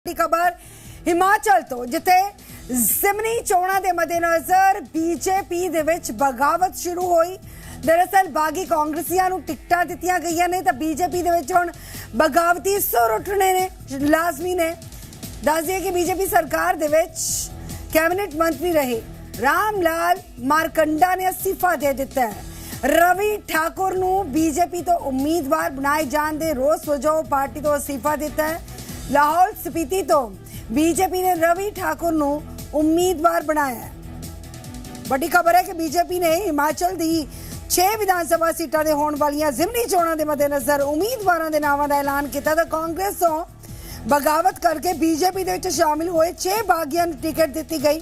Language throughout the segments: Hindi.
ਦੀ ਖਬਰ ਹਿਮਾਚਲ ਤੋਂ ਜਿੱਥੇ ਜ਼ਿਮਨੀ ਚੋਣਾਂ ਦੇ ਮੱਦੇਨਜ਼ਰ ਬੀਜੇਪੀ ਦੇ ਵਿੱਚ ਬਗਾਵਤ ਸ਼ੁਰੂ ਹੋਈ। दरअसल बागी कांग्रेसियां ਨੂੰ ਟਿਕਟਾਂ ਦਿੱਤੀਆਂ ਗਈਆਂ ਨੇ ਤਾਂ ਬੀਜੇਪੀ ਦੇ ਵਿੱਚ ਹੁਣ ਬਗਾਵਤੀ ਸੁਰ ਉੱਠਣੇ ਨੇ ਲਾਜ਼ਮੀ ਨੇ। ਦੱਸ ਦਈਏ ਕਿ ਬੀਜੇਪੀ ਸਰਕਾਰ ਦੇ ਵਿੱਚ ਕੈਬਨਿਟ ਮੰਤਰੀ ਰਹੇ ਰਾਮ ਲਾਲ ਮਾਰਕੰਡਾ ਨੇ ਅਸਤੀਫਾ ਦੇ ਦਿੱਤਾ ਹੈ। रवि ठाकुर ਨੂੰ ਬੀਜੇਪੀ ਤੋਂ ਉਮੀਦਵਾਰ ਬਣਾਏ ਜਾਣ ਦੇ ਰੋਸ ਵਜੋਂ ਪਾਰਟੀ ਤੋਂ ਅਸਤੀਫਾ ਦਿੱਤਾ ਹੈ। ਲਾਹੌਲ ਸਪੀਤੀ ਤੋਂ ਬੀਜੇਪੀ ਨੇ रवि ठाकुर ਨੂੰ ਉਮੀਦਵਾਰ ਬਣਾਇਆ ਹੈ। ਵੱਡੀ ਖਬਰ ਹੈ ਕਿ ਬੀਜੇਪੀ ਨੇ ਹਿਮਾਚਲ ਦੀ 6 ਵਿਧਾਨ ਸਭਾ ਸੀਟਾਂ ਦੇ ਹੋਣ ਵਾਲੀਆਂ ਜ਼ਿਮਨੀ ਚੋਣਾਂ ਦੇ ਮੱਦੇਨਜ਼ਰ ਉਮੀਦਵਾਰਾਂ ਦੇ ਨਾਵਾਂ ਦਾ ਐਲਾਨ ਕੀਤਾ ਤਾਂ ਕਾਂਗਰਸ ਤੋਂ ਬਗਾਵਤ ਕਰਕੇ ਬੀਜੇਪੀ ਦੇ ਵਿੱਚ ਸ਼ਾਮਿਲ ਹੋਏ 6 ਬਾਗੀਆਂ ਨੂੰ ਟਿਕਟ ਦਿੱਤੀ ਗਈ।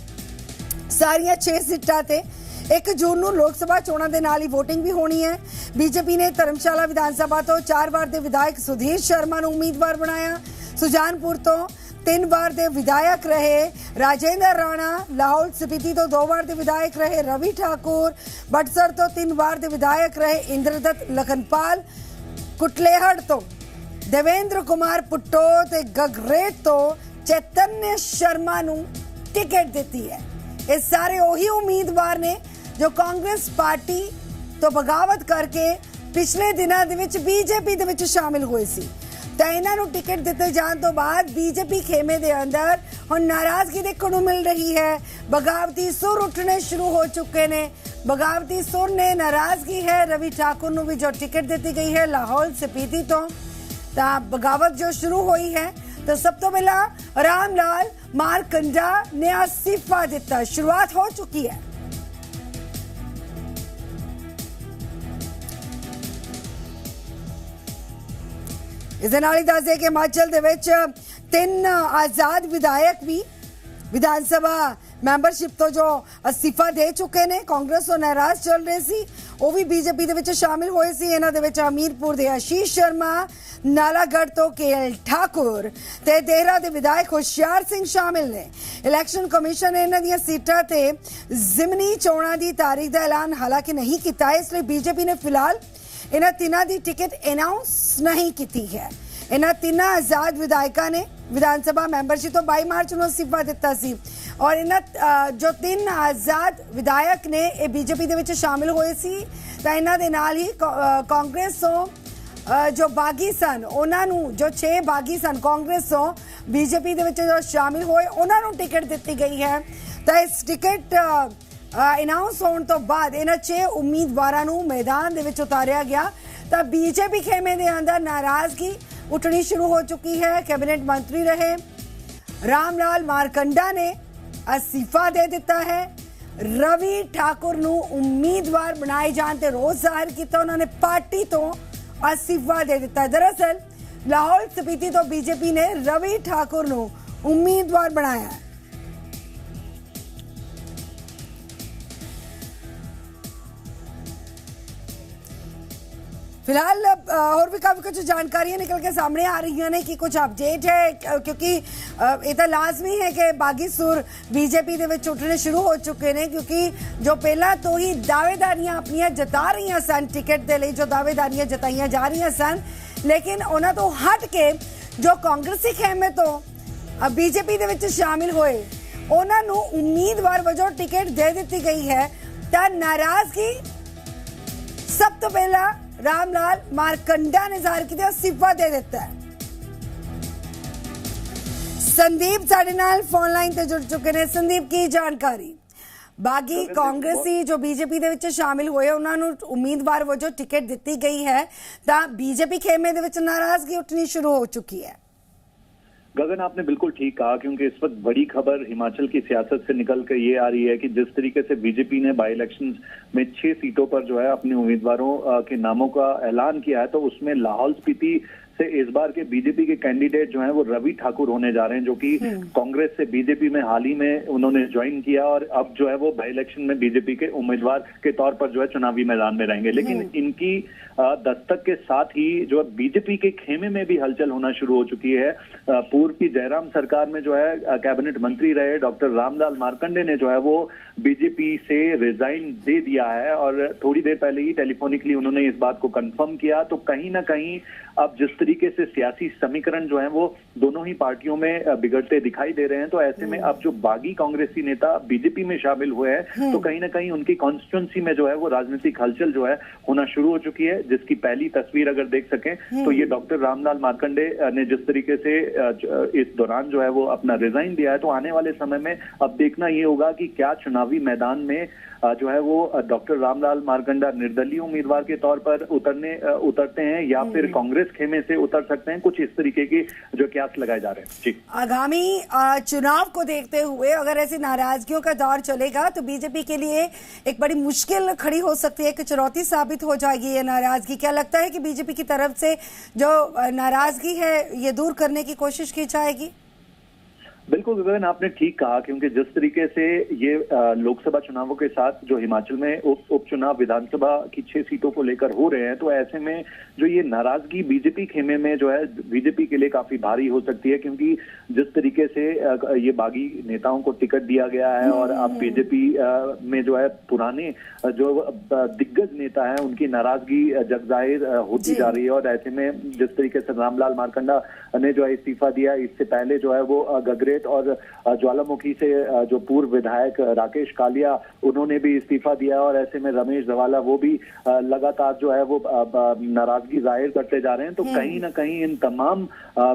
ਸਾਰੀਆਂ 6 ਸੀਟਾਂ ਤੇ 1 ਜੂਨ ਨੂੰ ਲੋਕ ਸਭਾ ਚੋਣਾਂ ਦੇ ਨਾਲ ਹੀ VOTING ਵੀ ਹੋਣੀ ਹੈ। ਬੀਜੇਪੀ ਨੇ ਧਰਮਸ਼ਾਲਾ ਵਿਧਾਨ ਸਭਾ ਤੋਂ 4 ਵਾਰ ਦੇ ਵਿਧਾਇਕ ਸੁਧੀਰ ਸ਼ਰਮਾ ਨੂੰ ਉਮੀਦਵਾਰ ਬਣਾਇਆ। ਸੁਜਾਨਪੁਰ ਤੋਂ 3 बार ਦੇ ਵਿਧਾਇਕ ਰਹੇ ਰਾਜੇਂਦਰ ਰਾਣਾ, ਲਾਹੌਲ ਸਪੀਤੀ ਤੋਂ 2 ਵਾਰ ਦੇ ਵਿਧਾਇਕ ਰਹੇ रवि ठाकुर, ਬਟਸਰ ਤੋਂ 3 ਵਾਰ ਦੇ ਵਿਧਾਇਕ ਰਹੇ ਇੰਦਰਦਤ ਲਖਨਪਾਲ, ਕੁਟਲੇਹੜ ਤੋਂ ਦੇਵੇਂਦਰ ਕੁਮਾਰ ਪੁੱਟੋ ਤੇ ਗਗਰੇਟ ਤੋਂ ਚੈਤन्य ਸ਼ਰਮਾ ਨੂੰ ਟਿਕਟ ਦਿੱਤੀ ਹੈ। ਇਹ ਸਾਰੇ ਉਹੀ ਉਮੀਦਵਾਰ ਨੇ ਜੋ ਕਾਂਗਰਸ ਪਾਰਟੀ ਤੋਂ ਬਗਾਵਤ ਕਰਕੇ ਪਿਛਲੇ ਦਿਨਾਂ ਦੇ ਵਿੱਚ ਬੀਜੇਪੀ ਦੇ ਵਿੱਚ ਸ਼ਾਮਿਲ ਹੋਏ ਸੀ। ਤਾਂ ਇਹਨਾਂ ਨੂੰ ਟਿਕਟ ਦਿੱਤੇ ਜਾਣ ਤੋਂ ਬਾਅਦ ਬੀਜੇਪੀ ਖੇਮੇ ਦੇ ਅੰਦਰ ਹੁਣ ਨਾਰਾਜ਼ਗੀ ਦੇਖਣ ਨੂੰ ਮਿਲ ਰਹੀ ਹੈ। ਬਗਾਵਤੀ ਸੁਰ ਉੱਠਣੇ ਸ਼ੁਰੂ ਹੋ ਚੁੱਕੇ ਨੇ। ਬਗਾਵਤੀ ਸੁਰ ਨੇ ਨਾਰਾਜ਼ਗੀ ਹੈ रवि ठाकुर ਨੂੰ ਵੀ ਜੋ ਟਿਕਟ ਦਿੱਤੀ ਗਈ ਹੈ ਲਾਹੌਲ ਸਪੀਤੀ ਤੋਂ। ਤਾਂ ਬਗਾਵਤ ਜੋ ਸ਼ੁਰੂ ਹੋਈ ਹੈ ਤਾਂ ਸਭ ਤੋਂ ਪਹਿਲਾਂ ਰਾਮ ਲਾਲ ਮਾਰਕੰਡਾ ਨੇ ਅਸਤੀਫਾ ਦਿੱਤਾ। ਸ਼ੁਰੂਆਤ ਹੋ ਚੁੱਕੀ ਹੈ। ਇਸ ਦੇ ਨਾਲ ਹੀ ਦੱਸ ਦੇ ਕਿ ਹਿਮਾਚਲ ਦੇ ਵਿੱਚ 3 ਆਜ਼ਾਦ ਵਿਧਾਇਕ ਵੀ ਵਿਧਾਨ ਸਭਾ ਮੈਂਬਰਸ਼ਿਪ ਤੋਂ ਜੋ ਅਸਤੀਫਾ ਦੇ ਚੁੱਕੇ ਨੇ। ਕਾਂਗਰਸ ਤੋਂ ਨਾਰਾਜ਼ ਚੱਲ ਰਹੇ ਸੀ, ਉਹ ਵੀ ਬੀਜੇਪੀ ਦੇ ਵਿੱਚ ਸ਼ਾਮਿਲ ਹੋਏ ਸੀ। ਇਹਨਾਂ ਦੇ ਵਿੱਚ ਹਮੀਰਪੁਰ ਦੇ ਆਸ਼ੀਸ਼ ਸ਼ਰਮਾ, ਨਾਲਾਗੜ੍ਹ ਤੋਂ KL ਠਾकुर ਤੇ ਦੇਹਰਾ ਦੇ ਵਿਧਾਇਕ ਹੁਸ਼ਿਆਰ ਸਿੰਘ ਸ਼ਾਮਿਲ ਨੇ। ਇਲੈਕਸ਼ਨ ਕਮਿਸ਼ਨ ਨੇ ਇਹਨਾਂ ਦੀਆਂ ਸੀਟਾਂ ਤੇ ਜ਼ਿਮਨੀ ਚੋਣਾਂ ਦੀ ਤਾਰੀਖ ਦਾ ਐਲਾਨ ਹਾਲਾਂਕਿ ਨਹੀਂ ਕੀਤਾ, ਇਸ ਲਈ ਬੀਜੇਪੀ ਨੇ ਫਿਲਹਾਲ ਇਹਨਾਂ ਤਿੰਨਾਂ ਦੀ ਟਿਕਟ ਅਨਾਉਂਸ ਨਹੀਂ ਕੀਤੀ ਹੈ। ਇਹਨਾਂ ਤਿੰਨਾਂ ਆਜ਼ਾਦ ਵਿਧਾਇਕਾਂ ਨੇ ਵਿਧਾਨ ਸਭਾ ਮੈਂਬਰਸ਼ਿਪ ਤੋਂ 22 ਮਾਰਚ ਨੂੰ ਅਸਤੀਫਾ ਦਿੱਤਾ ਸੀ ਔਰ ਇਹਨਾਂ ਜੋ 3 ਆਜ਼ਾਦ ਵਿਧਾਇਕ ਨੇ ਇਹ ਬੀਜੇਪੀ ਦੇ ਵਿੱਚ ਸ਼ਾਮਿਲ ਹੋਏ ਸੀ। ਤਾਂ ਇਹਨਾਂ ਦੇ ਨਾਲ ਹੀ ਕਾਂਗਰਸ ਤੋਂ ਜੋ ਬਾਗੀ ਸਨ ਉਹਨਾਂ ਨੂੰ ਜੋ 6 ਬਾਗੀ ਸਨ ਕਾਂਗਰਸ ਤੋਂ ਬੀਜੇਪੀ ਦੇ ਵਿੱਚ ਜੋ ਸ਼ਾਮਿਲ ਹੋਏ ਉਹਨਾਂ ਨੂੰ ਟਿਕਟ ਦਿੱਤੀ ਗਈ ਹੈ। ਤਾਂ ਇਸ ਟਿਕਟ ਅਨਾਉਂਸ ਹੋਣ ਤੋਂ ਬਾਅਦ ਇਹਨਾਂ 6 ਉਮੀਦਵਾਰਾਂ ਨੂੰ ਮੈਦਾਨ ਦੇ ਵਿੱਚ ਉਤਾਰਿਆ ਗਿਆ। ਤਾਂ ਬੀਜੇਪੀ ਖੇਮੇ ਦੇ ਅੰਦਰ ਨਾਰਾਜ਼ਗੀ ਉੱਠਣੀ ਸ਼ੁਰੂ ਹੋ ਚੁੱਕੀ ਹੈ। ਕੈਬਨਿਟ ਮੰਤਰੀ ਰਹੇ ਰਾਮ ਲਾਲ ਮਾਰਕੰਡਾ ਨੇ ਅਸਤੀਫਾ ਦੇ ਦਿੱਤਾ ਹੈ। रवि ठाकुर ਨੂੰ ਉਮੀਦਵਾਰ ਬਣਾਏ ਜਾਣ ਤੇ ਰੋਸ ਜ਼ਾਹਿਰ ਕੀਤਾ। ਉਹਨਾਂ ਨੇ ਪਾਰਟੀ ਤੋਂ ਅਸਤੀਫਾ ਦੇ ਦਿੱਤਾ। ਦਰਅਸਲ ਲਾਹੌਲ ਸਪੀਤੀ ਤੋਂ ਬੀਜੇਪੀ ਨੇ रवि ठाकुर ਨੂੰ ਉਮੀਦਵਾਰ ਬਣਾਇਆ। फिलहाल और भी काफी कुछ जानकारियां निकल के सामने आ रही हैं कि कुछ अपडेट है, क्योंकि ये तो लाजमी है कि बागी सुर बीजेपी ਦੇ ਵਿੱਚ ਉੱਠਣੇ ਸ਼ੁਰੂ ਹੋ ਚੁੱਕੇ ਨੇ। क्योंकि जो ਪਹਿਲਾਂ ਤੋਂ ਹੀ ਦਾਅਵੇਦਾਰੀਆਂ ਆਪਣੀਆਂ ਜਤਾ ਰਹੀਆਂ ਸਨ ਟਿਕਟ ਦੇ ਲਈ, ਜੋ ਦਾਅਵੇਦਾਰੀਆਂ ਜਤਾਈਆਂ ਜਾ ਰਹੀਆਂ ਸਨ, ਲੇਕਿਨ ਉਹਨਾਂ ਤੋਂ ਹਟ ਕੇ ਜੋ ਕਾਂਗਰਸੀ ਖੇਮੇ ਤੋਂ ਬੀਜੇਪੀ ਦੇ ਵਿੱਚ ਸ਼ਾਮਿਲ ਹੋਏ ਉਹਨਾਂ ਨੂੰ ਉਮੀਦਵਾਰ ਵਜੋਂ ਟਿਕਟ ਦੇ ਦਿੱਤੀ ਗਈ ਹੈ। ਤਾਂ ਨਾਰਾਜ਼ਗੀ ਸਭ ਤੋਂ ਪਹਿਲਾਂ राम लाल मारकंडा ने जाहिर किया, अस्तीफा दे देता है। संदीप साडे नाल फोन लाइन ते जुड़ चुके ने। संदीप की जानकारी बागी कांग्रेसी जो बीजेपी ਦੇ ਵਿੱਚ ਸ਼ਾਮਿਲ ਹੋਏ ਉਹਨਾਂ ਨੂੰ ਉਮੀਦਵਾਰ ਵਜੋਂ ਟਿਕਟ ਦਿੱਤੀ ਗਈ ਹੈ ਤਾਂ ਬੀਜੇਪੀ ਖੇਮੇ ਦੇ ਵਿੱਚ ਨਾਰਾਜ਼ਗੀ ਉੱਠਣੀ ਸ਼ੁਰੂ ਹੋ ਚੁੱਕੀ है। गगन, आपने बिल्कुल ठीक कहा, क्योंकि इस वक्त बड़ी खबर हिमाचल की सियासत से निकल कर ये आ रही है कि जिस तरीके से बीजेपी ने बाई इलेक्शंस में 6 सीटों पर जो है अपने उम्मीदवारों के नामों का ऐलान किया है, तो उसमें लाहौल स्पीति से इस बार के बीजेपी के कैंडिडेट जो हैं वो रवि ठाकुर होने जा रहे हैं, जो कि कांग्रेस से बीजेपी में हाल ही में उन्होंने ज्वाइन किया और अब जो है वो बाई इलेक्शन में बीजेपी के उम्मीदवार के तौर पर जो है चुनावी मैदान में रहेंगे। लेकिन इनकी दस्तक के साथ ही जो है बीजेपी के खेमे में भी हलचल होना शुरू हो चुकी है। पूर्व की जयराम सरकार में जो है कैबिनेट मंत्री रहे डॉक्टर रामलाल मारकंडे ने जो है वो बीजेपी से रिजाइन दे दिया है और थोड़ी देर पहले ही टेलीफोनिकली उन्होंने इस बात को कंफर्म किया। तो कहीं ना कहीं अब जिस तरीके से सियासी समीकरण जो है वो दोनों ही पार्टियों में बिगड़ते दिखाई दे रहे हैं, तो ऐसे में अब जो बागी कांग्रेसी नेता बीजेपी में शामिल हुए हैं तो कहीं ना कहीं उनकी कॉन्स्टिट्यूंसी में जो है वो राजनीतिक हलचल जो है होना शुरू हो चुकी है, जिसकी पहली तस्वीर अगर देख सकें तो ये डॉक्टर रामलाल मार्कंडे ने जिस तरीके से इस दौरान जो है वो अपना रिजाइन दिया है, तो आने वाले समय में अब देखना ये होगा कि क्या चुनावी मैदान में जो है वो डॉक्टर रामलाल मार्कंडा निर्दलीय उम्मीदवार के तौर पर उतरते हैं या फिर कांग्रेस खेमे से उतर सकते हैं। कुछ इस तरीके की जो कयास लगाए जा रहे हैं। जी, आगामी चुनाव को देखते हुए अगर ऐसी नाराजगियों का दौर चलेगा तो बीजेपी के लिए एक बड़ी मुश्किल खड़ी हो सकती है, कि चुनौती साबित हो जाएगी ये नाराजगी। क्या लगता है कि बीजेपी की तरफ से जो नाराजगी है ये दूर करने की कोशिश की जाएगी? बिल्कुल गगन, आपने ठीक कहा, क्योंकि जिस तरीके से ये लोकसभा चुनावों के साथ जो हिमाचल में उपचुनाव विधानसभा की 6 सीटों को लेकर हो रहे हैं, तो ऐसे में जो ये नाराजगी बीजेपी खेमे में जो है बीजेपी के लिए काफी भारी हो सकती है, क्योंकि जिस तरीके से ये बागी नेताओं को टिकट दिया गया है और अब बीजेपी में जो है पुराने जो दिग्गज नेता है उनकी नाराजगी जगजाहिर होती जा रही है। और ऐसे में जिस तरीके से रामलाल मार्कंडा ने जो है इस्तीफा दिया, इससे पहले जो है वो गगरेट और ज्वालामुखी से जो पूर्व विधायक राकेश कालिया उन्होंने भी इस्तीफा दिया, और ऐसे में रमेश धवाला वो भी लगातार जो है वो नाराजगी जाहिर करते जा रहे हैं। तो कहीं ना कहीं इन तमाम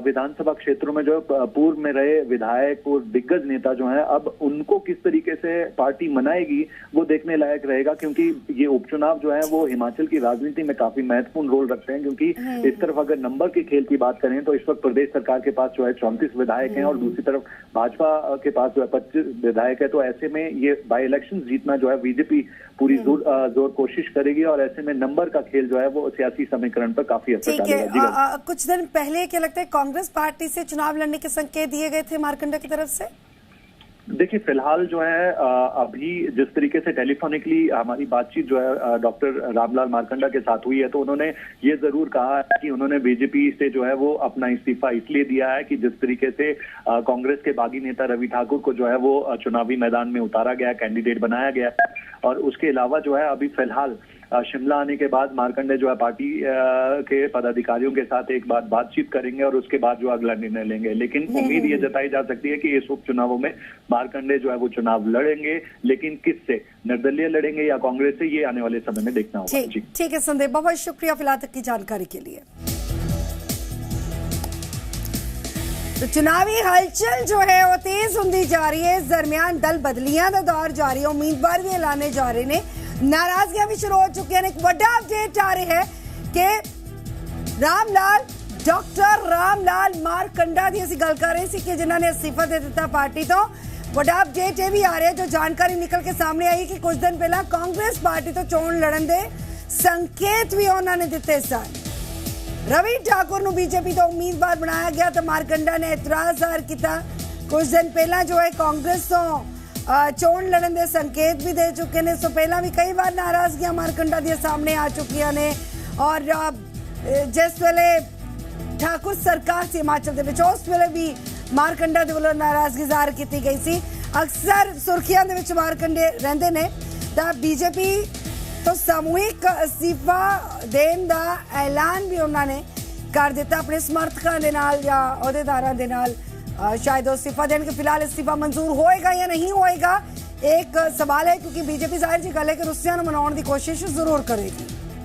विधानसभा क्षेत्रों में जो पूर्व में रहे विधायक, पूर्व दिग्गज नेता जो हैं, अब उनको किस तरीके से पार्टी मनाएगी वो देखने लायक रहेगा, क्योंकि ये उपचुनाव जो है वो हिमाचल की राजनीति में काफी महत्वपूर्ण रोल रखते हैं। क्योंकि इस तरफ अगर नंबर के खेल की बात करें तो इस वक्त प्रदेश सरकार के पास जो है 34 विधायक हैं और दूसरी तरफ भाजपा के पास जो है 25 विधायक है। तो ऐसे में ये बाई इलेक्शन जीतना जो है बीजेपी पूरी जोर कोशिश करेगी, और ऐसे में नंबर का खेल जो है वो सियासी समीकरण पर काफी असर डालेगा। कुछ दिन पहले क्या लगता है कांग्रेस पार्टी से चुनाव लड़ने के संकेत दिए गए थे मार्कंडा की तरफ से? देखिए, फिलहाल जो है अभी जिस तरीके से टेलीफोनिकली हमारी बातचीत जो है डॉक्टर रामलाल मार्कंडा के साथ हुई है, तो उन्होंने ये जरूर कहा है कि उन्होंने बीजेपी से जो है वो अपना इस्तीफा इसलिए दिया है कि जिस तरीके से कांग्रेस के बागी नेता रवि ठाकुर को जो है वो चुनावी मैदान में उतारा गया, कैंडिडेट बनाया गया है। और उसके अलावा जो है अभी फिलहाल शिमला आने के बाद मार्कंडे जो है पार्टी के पदाधिकारियों के साथ एक बार बातचीत करेंगे और उसके बाद जो अगला निर्णय लेंगे। लेकिन उम्मीद ये जताई जा सकती है कि इस उपचुनावों में मार्कंडे जो है वो चुनाव लड़ेंगे, लेकिन किससे, निर्दलीय लड़ेंगे या कांग्रेस से, ये आने वाले समय में देखना होगा। ठीक है संदीप, बहुत शुक्रिया फिलहाल तक की जानकारी के लिए। तो चुनावी हलचल जो है वो तेज होती जा रही है। इस दरमियान दल बदलियां का दौर जारी है, उम्मीदवार भी ऐलाने जा रहे ने, नाराजगियां भी शुरू हो चुकी हैं। एक बड़ा अपडेट आ रही है कि डॉक्टर रामलाल मार्कंडा की ਅਸੀਂ ਗੱਲ कर रहे सी कि जिन्होंने इस्तीफा दे दिता पार्टी तो बड़ा अपडेट ये भी आ रहा है, जो जानकारी निकल के सामने आई कि कुछ दिन पहला कांग्रेस पार्टी तो चोण लड़न दे संकेत भी उन्होंने दिते सन। रवि ठाकुर ਨੂੰ बीजेपी तो उम्मीदवार बनाया गया तो मार्कंडा ने एतराज जाहिर किया। कुछ दिन पहला जो है कांग्रेस तो चोण लड़न दे संकेत भी दे चुके ने। सो पहला भी कई बार नाराजगियां मार्कंडा दी सामने आ चुकी ने, और जिस वेले ठाकुर सरकार से हिमाचल दे विच उस वेले भी मार्कंडा दे वल्लों नाराजगी जाहिर की गई सी। अक्सर सुर्खियां दे विच मार्कंडे रहंदे ने, तां बीजेपी तो सामूहिक इस्तीफा देने का ऐलान भी उन्होंने कर दिता अपने समर्थकों के नाल या अहुदेदारां दे नाल। शायद इस्तीफा देने के फिलहाल इस्तीफा मंजूर होएगा या नहीं होएगा एक सवाल है, क्योंकि बीजेपी जाहिर जी गल है कि रुस्सियां नूं मनाउण दी कोशिश जरूर करेगी।